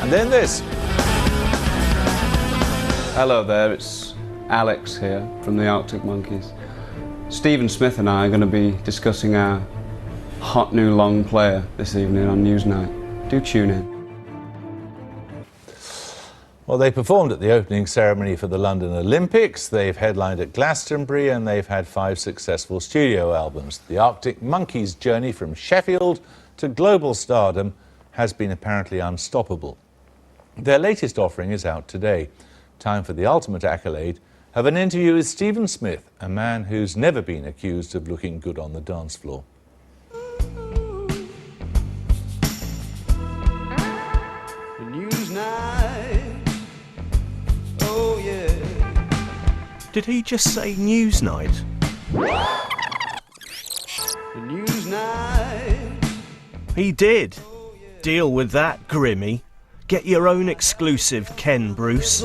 And then this. Hello there, it's Alex here from the Arctic Monkeys. Stephen Smith and I are going to be discussing our hot new long player this evening on Newsnight. Do tune in. Well, they performed at the opening ceremony for the London Olympics, they've headlined at Glastonbury, and they've had 5 successful studio albums. The Arctic Monkeys' journey from Sheffield to global stardom has been apparently unstoppable. Their latest offering is out today. Time for the ultimate accolade of an interview with Stephen Smith, a man who's never been accused of looking good on the dance floor. Did he just say Newsnight? Newsnight. He did. Deal with that, Grimmy. Get your own exclusive, Ken Bruce.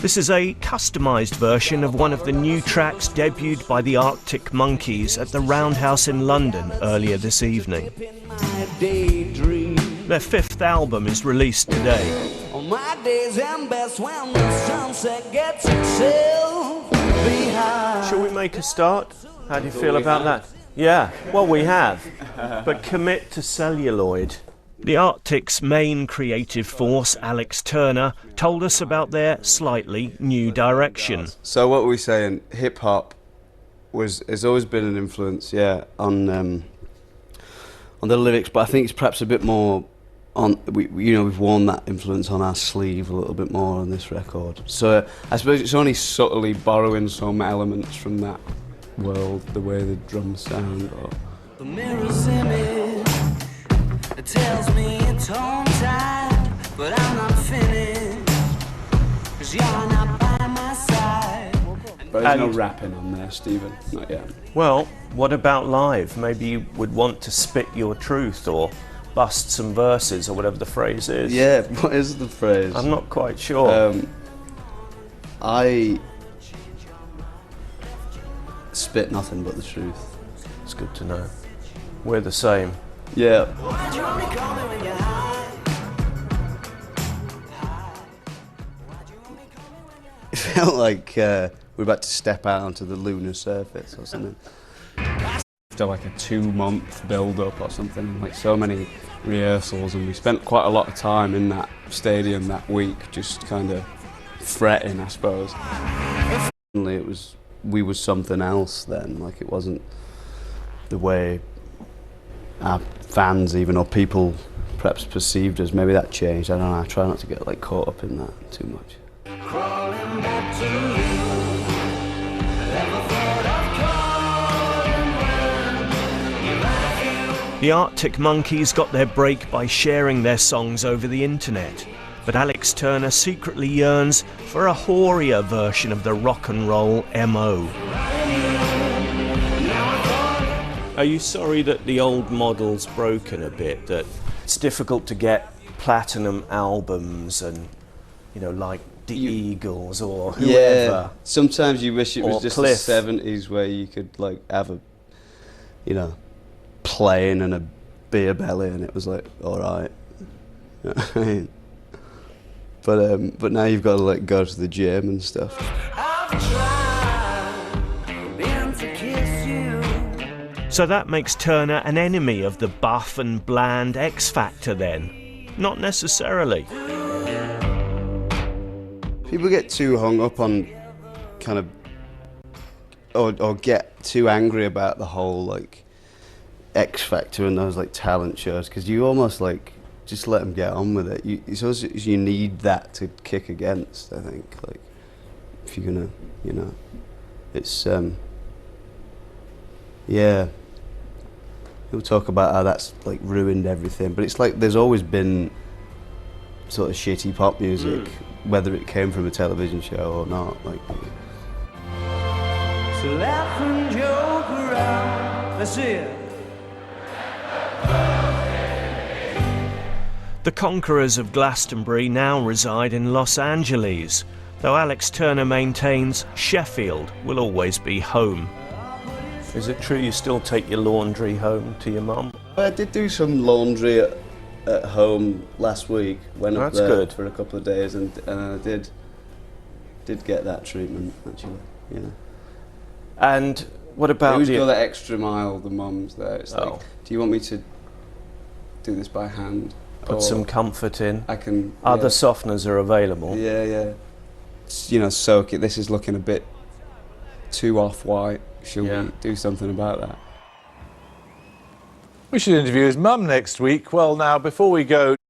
This is a customised version of one of the new tracks debuted by the Arctic Monkeys at the Roundhouse in London earlier this evening. Their 5th album is released today. On my days and best when the sunset gets itself behind. Shall we make a start? How do you feel about that? Yeah, well, we have. But commit to celluloid. The Arctic's main creative force, Alex Turner, told us about their slightly new direction. So what were we saying? Hip hop has always been an influence, yeah, on the lyrics, but I think it's perhaps a bit more on. We've worn that influence on our sleeve a little bit more on this record. So I suppose it's only subtly borrowing some elements from that world, the way the drums sound. Or The mirror's image, it tells me it's home time, but I'm not finished, 'cause you're not by my side. but there's no rapping on there, Stephen, not yet. Well, what about live? Maybe you would want to spit your truth or bust some verses or whatever the phrase is. Yeah, what is the phrase? I'm not quite sure. I spit nothing but the truth. It's good to know. We're the same. Yeah. Why'd you only call me when you're high? It felt like we're about to step out onto the lunar surface or something. After like a 2-month build-up or something, like so many rehearsals, and we spent quite a lot of time in that stadium that week, just kind of fretting, I suppose. Suddenly we were something else then, like it wasn't the way our fans even, or people perhaps perceived us. Maybe that changed, I don't know, I try not to get like caught up in that too much. Crawling back to you. Never thought of calling when The Arctic Monkeys got their break by sharing their songs over the internet. But Alex Turner secretly yearns for a hoarier version of the rock and roll MO. Are you sorry that the old model's broken a bit? That it's difficult to get platinum albums and, like the Eagles or whoever? Yeah, sometimes you wish it was just Cliff. the 70s where you could like have a, plane and a beer belly and it was like, alright. You know what I mean? But now you've got to like go to the gym and stuff. So that makes Turner an enemy of the buff and bland X Factor then? Not necessarily. People get too hung up on kind of, or get too angry about the whole like X Factor and those like talent shows, because you almost like just let them get on with it. You need that to kick against, I think. Like, if you're gonna, it's yeah. People talk about how that's like ruined everything, but it's like there's always been sort of shitty pop music, whether it came from a television show or not. Like, So laugh and joke around. Let's see it. The conquerors of Glastonbury now reside in Los Angeles, though Alex Turner maintains Sheffield will always be home. Is it true you still take your laundry home to your mum? I did do some laundry at home last week. Went up That's there good. for a couple of days, and I did get that treatment actually. Yeah. And what about Who's the... got that extra mile? The mums there. It's Oh. like, do you want me to do this by hand? Put Or some comfort in. I can. Other softeners are available. Yeah, yeah. You know, soak it. This is looking a bit too off-white. Shall Yeah. we do something about that? We should interview his mum next week. Well, now, before we go...